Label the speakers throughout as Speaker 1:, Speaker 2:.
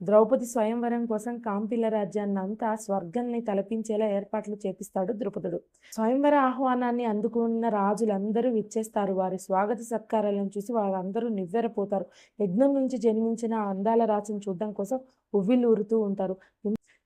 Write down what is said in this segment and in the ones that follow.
Speaker 1: ద్రౌపది స్వయంవరం కోసం కాంపిల్ల రాజ్యాన్నంతా స్వర్గాన్ని తలపించేలా ఏర్పాట్లు చేపిస్తాడు ద్రుపదుడు. స్వయంవర ఆహ్వానాన్ని అందుకున్న రాజులందరూ విచ్చేస్తారు. వారి స్వాగత సత్కారాలను చూసి వాళ్ళందరూ నివ్వెరపోతారు. యజ్ఞం నుంచి జన్మించిన ఆ అందాల రాజును చూడడం కోసం ఉవ్విళ్ళూరుతూ ఉంటారు.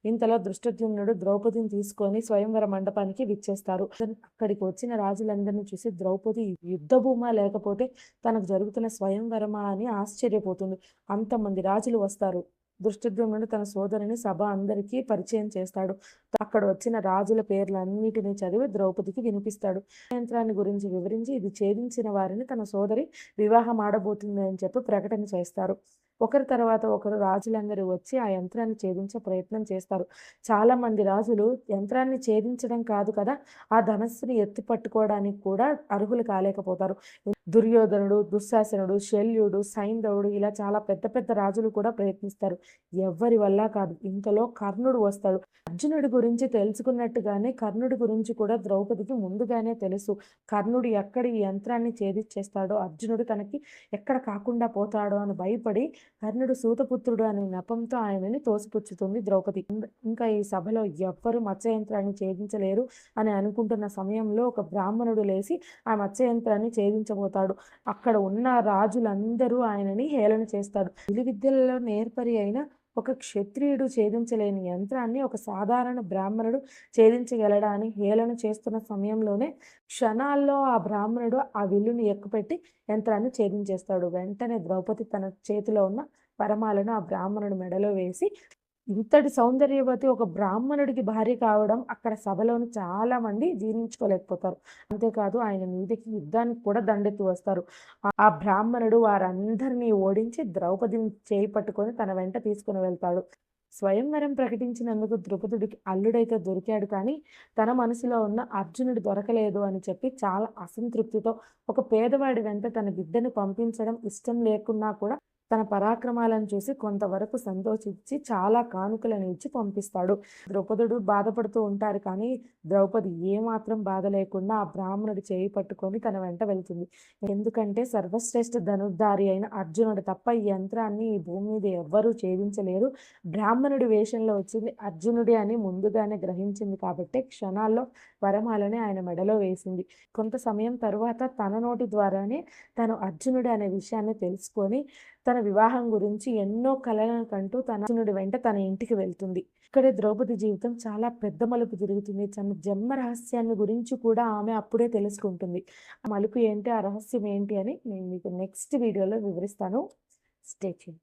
Speaker 1: ఇంతలో దృష్టద్యుమ్నుడు ద్రౌపదిని తీసుకొని స్వయంవర మండపానికి విచ్చేస్తారు. అక్కడికి వచ్చిన రాజులందరినీ చూసి ద్రౌపది యుద్ధభూమా లేకపోతే తనకు జరుగుతున్న స్వయంవరమా అని ఆశ్చర్యపోతుంది. అంతమంది రాజులు వస్తారు. దృష్టద్యుమ్నుడు తన సోదరుని సభ అందరికీ పరిచయం చేస్తాడు. అక్కడ వచ్చిన రాజుల పేర్లన్నిటినీ చదివి ద్రౌపదికి వినిపిస్తాడు. యంత్రాన్ని గురించి వివరించి ఇది ఛేదించిన వారిని తన సోదరి వివాహం ఆడబోతుంది అని చెప్పి ప్రకటన చేస్తారు. ఒకరి తర్వాత ఒకరు రాజులందరూ వచ్చి ఆ యంత్రాన్ని ఛేదించే ప్రయత్నం చేస్తారు. చాలా మంది రాజులు యంత్రాన్ని ఛేదించడం కాదు కదా, ఆ ధనస్సుని ఎత్తి పట్టుకోవడానికి కూడా అర్హులు కాలేకపోతారు. దుర్యోధనుడు, దుశ్శాసనుడు, శల్యుడు, సైంధవుడు ఇలా చాలా పెద్ద పెద్ద రాజులు కూడా ప్రయత్నిస్తారు. ఎవ్వరి వల్ల కాదు. ఇంతలో కర్ణుడు వస్తాడు. అర్జునుడి గురించి తెలుసుకున్నట్టుగానే కర్ణుడి గురించి కూడా ద్రౌపదికి ముందుగానే తెలుసు. కర్ణుడు ఎక్కడ ఈ యంత్రాన్ని ఛేదించేస్తాడో, అర్జునుడు తనకి ఎక్కడ కాకుండా పోతాడో అని భయపడి కర్ణుడు సూతపుత్రుడు అనే నెపంతో ఆయనని తోసిపుచ్చుతుంది ద్రౌపది. ఇంకా ఈ సభలో ఎవ్వరు మత్స్యయంత్రాన్ని ఛేదించలేరు అని అనుకుంటున్న సమయంలో ఒక బ్రాహ్మణుడు లేచి ఆ మత్స్యయంత్రాన్ని ఛేదించబోతాడు. అక్కడ ఉన్న రాజులందరూ ఆయనని హేళన చేస్తాడు. విలువిద్యలలో నేర్పరి అయిన ఒక క్షత్రియుడు ఛేదించలేని యంత్రాన్ని ఒక సాధారణ బ్రాహ్మణుడు ఛేదించగలడాన్ని హేళన చేస్తున్న సమయంలోనే క్షణాల్లో ఆ బ్రాహ్మణుడు ఆ విల్లుని ఎక్కుపెట్టి యంత్రాన్ని ఛేదించేస్తాడు. వెంటనే ద్రౌపది తన చేతిలో ఉన్న వరమాలను ఆ బ్రాహ్మణుడి మెడలో వేసి, ఇంతటి సౌందర్యవతి ఒక బ్రాహ్మణుడికి భార్య కావడం అక్కడ సభలోని చాలా మంది జీర్ణించుకోలేకపోతారు. అంతేకాదు ఆయన మీదకి యుద్ధానికి కూడా దండెత్తి వస్తారు. ఆ బ్రాహ్మణుడు వారందరినీ ఓడించి ద్రౌపదిని చేయి పట్టుకొని తన వెంట తీసుకుని వెళ్తాడు. స్వయంవరం ప్రకటించినందుకు ద్రుపదుడికి అల్లుడైతే దొరికాడు, కానీ తన మనసులో ఉన్న అర్జునుడు దొరకలేదు అని చెప్పి చాలా అసంతృప్తితో ఒక పేదవాడి వెంట తన బిడ్డను పంపించడం ఇష్టం లేకున్నా కూడా తన పరాక్రమాలను చూసి కొంతవరకు సంతోషించి చాలా కానుకలను ఇచ్చి పంపిస్తాడు. ద్రౌపదుడు బాధపడుతూ ఉంటారు, కానీ ద్రౌపది ఏమాత్రం బాధ లేకుండా ఆ బ్రాహ్మణుడి చేయి పట్టుకొని తన వెంట వెళ్తుంది. ఎందుకంటే సర్వశ్రేష్ఠ ధనుర్ధారి అయిన అర్జునుడు తప్ప ఈ యంత్రాన్ని ఈ భూమి మీద ఎవ్వరూ ఛేదించలేరు. బ్రాహ్మణుడి వేషంలో వచ్చింది అర్జునుడి అని ముందుగానే గ్రహించింది కాబట్టి క్షణాల్లో వరమాలని ఆయన మెడలో వేసింది. కొంత సమయం తరువాత తన నోటి ద్వారానే తను అర్జునుడు అనే విషయాన్ని తెలుసుకొని తన వివాహం గురించి ఎన్నో కలలను కంటూ తన అర్జునుడి వెంట తన ఇంటికి వెళ్తుంది. ఇక్కడే ద్రౌపది జీవితం చాలా పెద్ద మలుపు తిరుగుతుంది. తన జన్మ రహస్యాన్ని గురించి కూడా ఆమె అప్పుడే తెలుసుకుంటుంది. ఆ మలుపు ఏంటి, ఆ రహస్యం ఏంటి అని నేను మీకు నెక్స్ట్ వీడియోలో వివరిస్తాను. Stay tune.